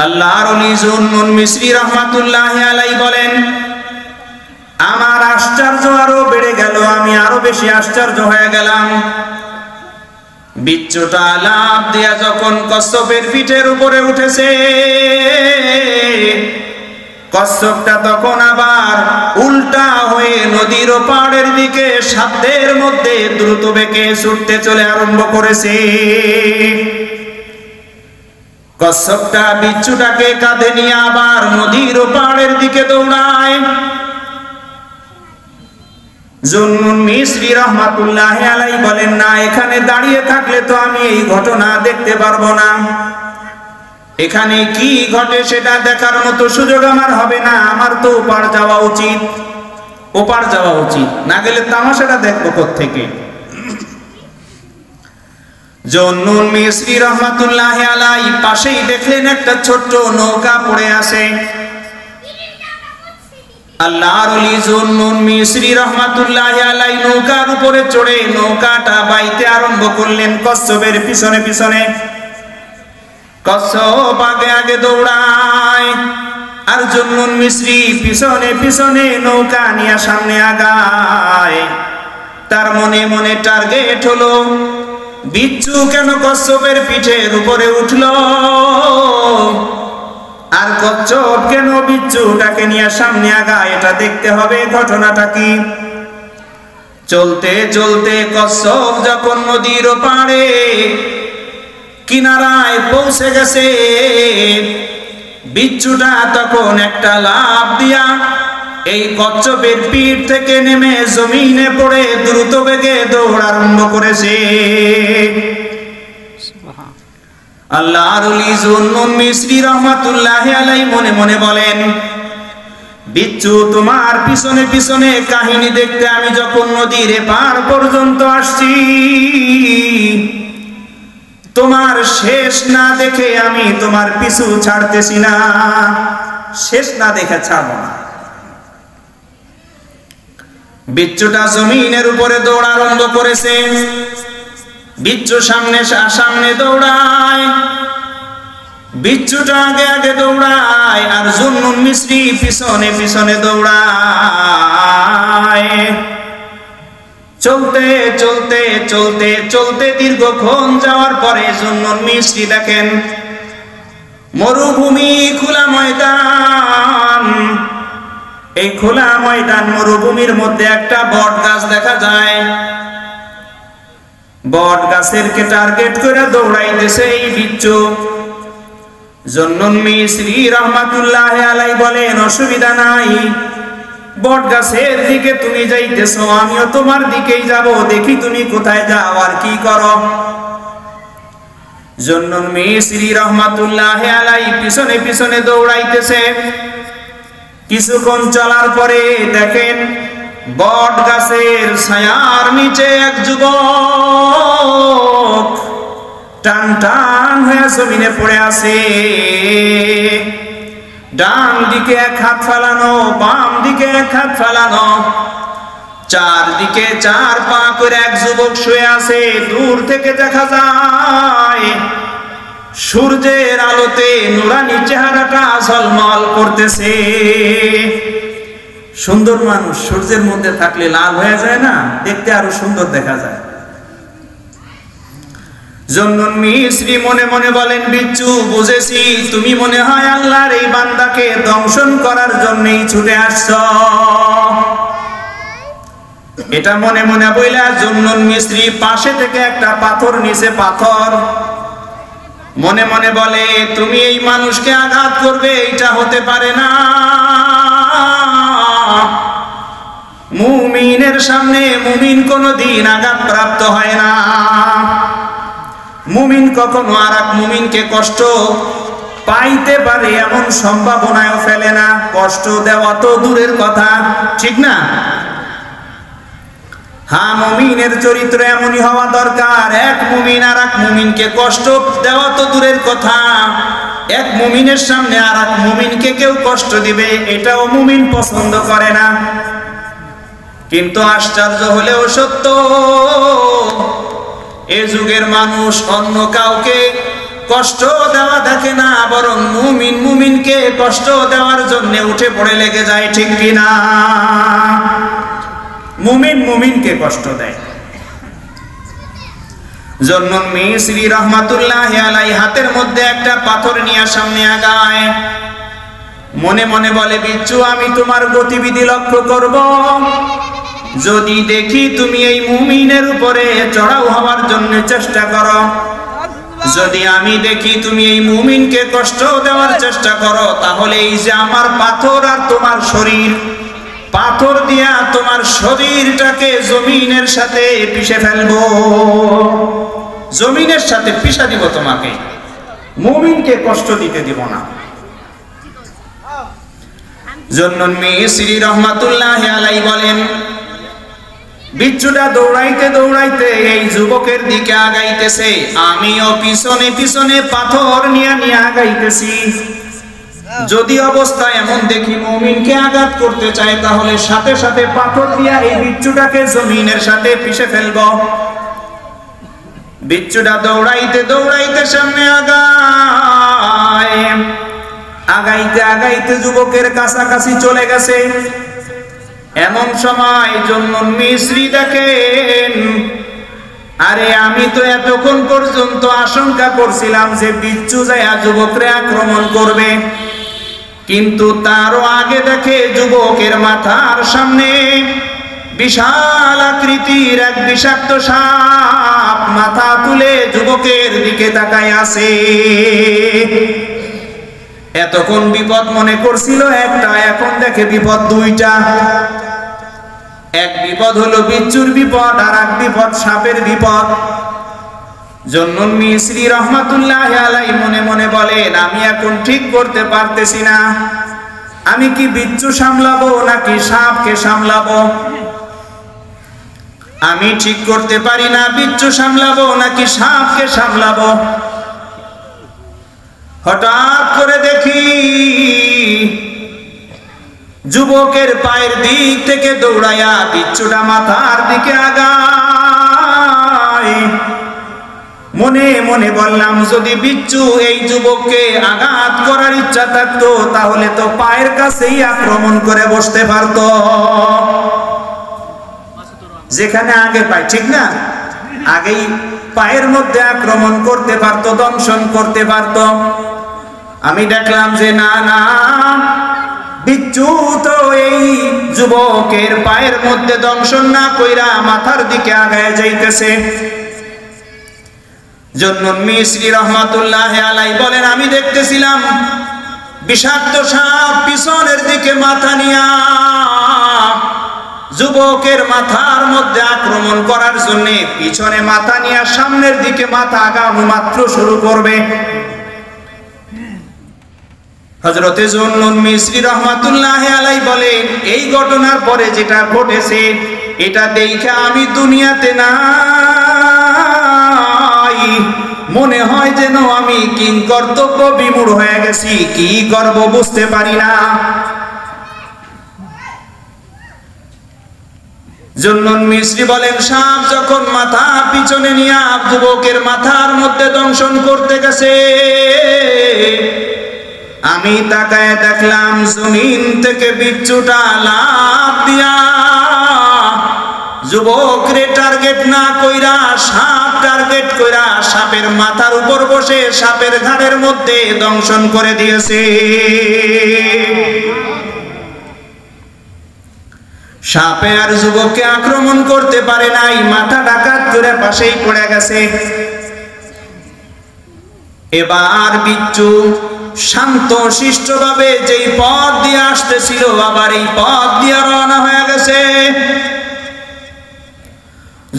আল্লাহর ওলি জুন্নুন মিসরি রাহমাতুল্লাহি আলাইহি বলেন, আমার আশ্চর্য আরো বেড়ে গেল, আমি আরো বেশি আশ্চর্য হয়ে গেলাম। বিচ্ছুটা লাফ দিয়া যখন কচ্ছপের পিঠের উপরে উঠেছে, কচ্ছপটা তখন আবার উল্টা হয়ে নদীর ওপারের দিকে সাধ্যের মধ্যে দ্রুত বেগে ছুটতে চলে আরম্ভ করেছে। কচ্ছপটা বিচ্ছুটাকে কাঁধে নিয়ে আবার নদীর ওপারের দিকে দৌড়ায়। জুন্নুন মিসরি রাহমাতুল্লাহি আলাইহি বলেন, না, এখানে দাঁড়িয়ে থাকলে তো আমি এই ঘটনা দেখতে পারবো না। এখানে কি ঘটে সেটা দেখার মতো সুযোগ আমার হবে না। আমার তো ওপার যাওয়া উচিত, ওপার যাওয়া উচিত, না গেলে তামাশাটা দেখবো কোত্থেকে। জুন্নুন মিসরি রাহমাতুল্লাহি আলাইহি পাশেই দেখলেন একটা ছোট্ট নৌকা পড়ে আছে। আল্লাহর ওলি জুন্নুন মিসরি রাহমাতুল্লাহি আলাইহি নৌকার উপরে চড়ে নৌকাটা বাইতে আরম্ভ করলেন কচ্ছপের পিছনে পিছনে। কচ্ছপ আগে আগে দৌড়ায়, আর জুন্নুন মিসরি পিছনে পিছনে নৌকা নিয়ে সামনে আগায়। তার মনে মনে টার্গেট হলো, বিচ্ছু কেন কচ্ছপের পিঠের উপরে উঠলো, আর কচ্ছপ কেন বিচ্ছুটাকে নিয়ে সামনে আগায়, এটা দেখতে হবে ঘটনাটা কি। চলতে চলতে কচ্ছপ যখন নদীর ওপারে কিনারায় পৌঁছে গেছে, বিচ্ছুটা তখন একটা লাফ দিয়া এই কচ্ছপের পিঠ থেকে নেমে জমিনে পড়ে দ্রুত বেগে দৌড় আরম্ভ করেছে। আল্লাহর ওলি জুন্নুন মিসরি রাহমাতুল্লাহি আলাইহি মনে মনে বলেন, বিচ্ছু তোমার পিছনে পিছনে কাহিনী দেখতে আমি যখন নদীর এপার পর্যন্ত আসছি, তোমার শেষ না দেখে আমি তোমার পিছু ছাড়তেছি না, শেষ না দেখে ছাড়বো না। বিচ্ছুটা জমিনের উপরে দৌড় আরম্ভ করেছে। বিচ্ছু সামনে সামনে দৌড়ায়, বিচ্ছুটা আগে আগে দৌড়ায়, আর জুন্নুন মিসরি পিছনে পিছনে দৌড়ায়। চলতে চলতে চলতে চলতে দীর্ঘক্ষণ যাওয়ার পরে জুন্নুন মিসরি দেখেন মরুভূমি, খোলা ময়দান। এই খোলা ময়দান মরুভূমির মধ্যে একটা বট গাছ দেখা যায়। বট গাছের কে টার্গেট করে দৌড়াইতেছে এই বিচ্ছু। জুন্নুন মিসরি রাহমাতুল্লাহি আলাইহি বলেন, অসুবিধা নাই, বট গাছের দিকে তুমি যাইতেছো, আমিও তোমার দিকেই যাব, দেখি তুমি কোথায় যাও আর কি করো। জুন্নুন মিসরি রাহমাতুল্লাহি আলাইহি পিছনে পিছনে দৌড়াইতেছে। কিছুক্ষণ চলার পরে দেখেন বট গাছের ছায়ার নিচে এক যুবক টান টান হয়ে জমিনে পড়ে আছে। ডান দিকে এক হাত ফেলানো, বাম দিকে এক হাত ফেলানো, চারদিকে চার পা করে এক যুবক শুয়ে আছে। দূর থেকে দেখা যায় সূর্যের আলোতে নুরানি চেহারাটা ঝলমল করতেছে। সুন্দর মানুষ সূর্যের মধ্যে থাকলে লাল হয়ে যায় না, দেখতে আরো সুন্দর দেখা যায়। জুন্নুন মিসরি মনে মনে বলেন, বিচ্ছু, বুঝেছি, তুমি মনে হয় আল্লাহর এই বান্দাকে দংশন করার জন্যই ছুটে আসছো। এটা মনে মনে বইলা জুন্নুন মিসরি পাশে থেকে একটা পাথর নিচে পাথর মনে মনে বলে, তুমি এই মানুষকে আঘাত করবে, এটা হতে পারে না। মুমিনের সামনে মুমিন কোনদিন আঘাত প্রাপ্ত হয় না। মুমিন কখনো আর এক মুমিনকে কষ্ট পাইতে পারে এমন সম্ভাবনাও ফেলে না। কষ্ট দেওয়া তো দূরের কথা, ঠিক না? হ্যাঁ, মুমিনের চরিত্র এমনই হওয়া দরকার। এক মুমিন আর এক মুমিনকে কষ্ট দেওয়া তো দূরের কথা, এক মুমিনের সামনে আর এক মুমিনকে কেউ কষ্ট দিবে এটাও মুমিন পছন্দ করে না। কিন্তু আশ্চর্য হলেও সত্য, এ যুগের মানুষ অন্য কাউকে কষ্ট দেওয়া দেখে না, বরং মুমিন মুমিনকে কষ্ট দেওয়ার জন্য উঠে পড়ে লেগে যায়, ঠিক কিনা? মুমিন মুমিনকে কষ্ট দেয়। জন্নুন মিসরি রহমাতুল্লাহি আলাইহি হাতের মধ্যে একটা পাথর নিয়ে সামনে আগায়, মনে মনে বলে, বিচ্ছু আমি তোমার গতিবিধি লক্ষ্য করব, যদি দেখি তুমি এই মুমিনের উপরে চড়াও হওয়ার জন্য চেষ্টা করো, যদি আমি দেখি তুমি এই মুমিনকে কষ্ট দেওয়ার চেষ্টা করো, তাহলে এই যে আমার পাথর আর তোমার শরীর, পাথর দিয়া তোমার শরীরটাকে জমিনের সাথে পিষে ফেলবো, জমিনের সাথে পিষা দিব তোমাকে, মুমিনকে কষ্ট দিতে দিব না। জন্নুন মিসরি রহমাতুল্লাহি আলাইহি বলেন, বিচ্ছুটা দৌড়াইতে দৌড়াইতে এই যুবকের দিকে আগাইতেছে, আমিও পিছনে পিছনে পাথর নিয়ে নিয়ে আগাইতেছি। যদি অবস্থা এমন দেখি মুমিনকে আঘাত করতে চায়, তাহলে সাথে সাথে পাথর দিয়া এই বিচ্ছুটাকে জমিনের সাথে পিষে ফেলব। বিচ্ছুটা দৌড়াইতে দৌড়াইতে সামনে আগায়, আগাইতে আগাইতে যুবকের কাছাকাছি চলে গেছে। এমন সময় জন্নুন মিসরি দেখেন, আরে আমি তো এতক্ষণ পর্যন্ত আশঙ্কা করছিলাম যে বিচ্ছু যায়া যুবকরে আক্রমণ করবে, কিন্তু তারও আগে দেখে যুবকের মাথার সামনে বিশাল আকৃতির এক বিষাক্ত সাপ মাথা তুলে যুবকের দিকে তাকায় আছে। এতক্ষণ বিপদ মনে করছিল একটা, এখন দেখে বিপদ দুইটা। এক বিপদ হলো বিচ্ছুর বিপদ, আর এক বিপদ সাপের বিপদ। জন্নুন মিসরি রহমাতুল্লাহি আলাইহি মনে মনে বলেন, আমি এখন ঠিক করতে পারতেছি না, আমি কি বিচ্ছু সামলাবো নাকি সাপকে সামলাবো। আমি ঠিক করতে পারি না বিচ্ছু সামলাবো নাকি সাপকে সামলাবো। হঠাৎ করে দেখি যুবকের পায়ের দিক থেকে দৌড়াইয়া বিচ্ছুটা মাথার দিকে আগায়। মনে মনে বললাম, যদি বিচ্ছু এই যুবককে আঘাত করার ইচ্ছা থাকতো, তাহলে তো পায়ের কাছেই আক্রমণ করে বসতে পারতো, যেখানে আগে পায়, ঠিক না? আগেই পায়ের মধ্যে আক্রমণ করতে পারতো, দংশন করতে পারতো। আমি দেখলাম যে না না, বিচ্ছু তো এই যুবকের পায়ের মধ্যে দংশন না কইরা মাথার দিকে আগায় যাইতেছে। জন্নুন মিসরি রহমাতুল্লাহি আলাইহি বলেন, আমি দেখতেছিলাম বিষাক্ত সাপ পিছনের দিকে মাথা নিয়া যুবকের মাথার মধ্যে আক্রমণ করার জন্য পিছনে মাথা নিয়ে সামনের দিকে মাথা আগানো মাত্র শুরু করবে। হযরতে জন্নুন মিসরি রহমাতুল্লাহি আলাইহি বলেন, এই ঘটনার পরে যেটা ঘটেছে এটা দেখে আমি দুনিয়াতে নাই, মনে হয় যেন আমি কিংকর্তব্য বিমূঢ় হয়ে গেছি, কি করব বুঝতে পারি না। জন্নুন মিসরি বলেন, সাপ যখন মাথা পিছনে নিয়ে যুবকের মাথার মধ্যে দংশন করতে গেছে, আমি তাকায় দেখলাম জমিন থেকে বিচ্ছুটা লাফ দিয়া যুবকরে টার্গেট না কইরা সাপ টার্গেট কইরা সাপের মাথার উপর বসে সাপের ঘাড়ের মধ্যে দংশন করে দিয়েছে। সাপে আর যুবককে আক্রমণ করতে পারে নাই, মাথা ডাকাত করে পাশেই পড়ে গেছে। এবার বিচ্ছু শান্ত শিষ্টভাবে যেই পথ দিয়ে আসতেছিল, আবার এই পথ দিয়ে রওনা হয়ে গেছে।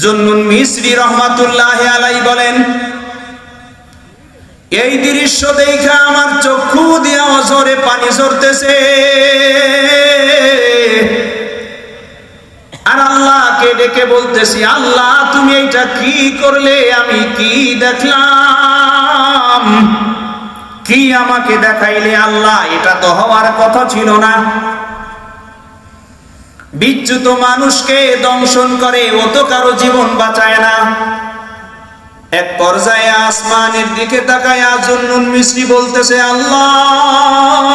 জন্নুন মিসরি রহমাতুল্লাহি আলাইহি বলেন, এই দৃশ্য দেখে আমার চক্ষু দিয়ে অঝরে পানি ঝরতেছে, আর আল্লাহকে ডেকে বলতেছি, আল্লাহ তুমি এইটা কি করলে, আমি কি দেখলাম, কি আমাকে দেখাইলে আল্লাহ, এটা তো হওয়ার কথা ছিল না। বিচ্ছু তো মানুষকে দংশন করে, ও তো কারো জীবন বাঁচায় না। এক পর্যায়ে আসমানের দিকে তাকায়া জুন্নুন মিসরি বলতেছে, আল্লাহ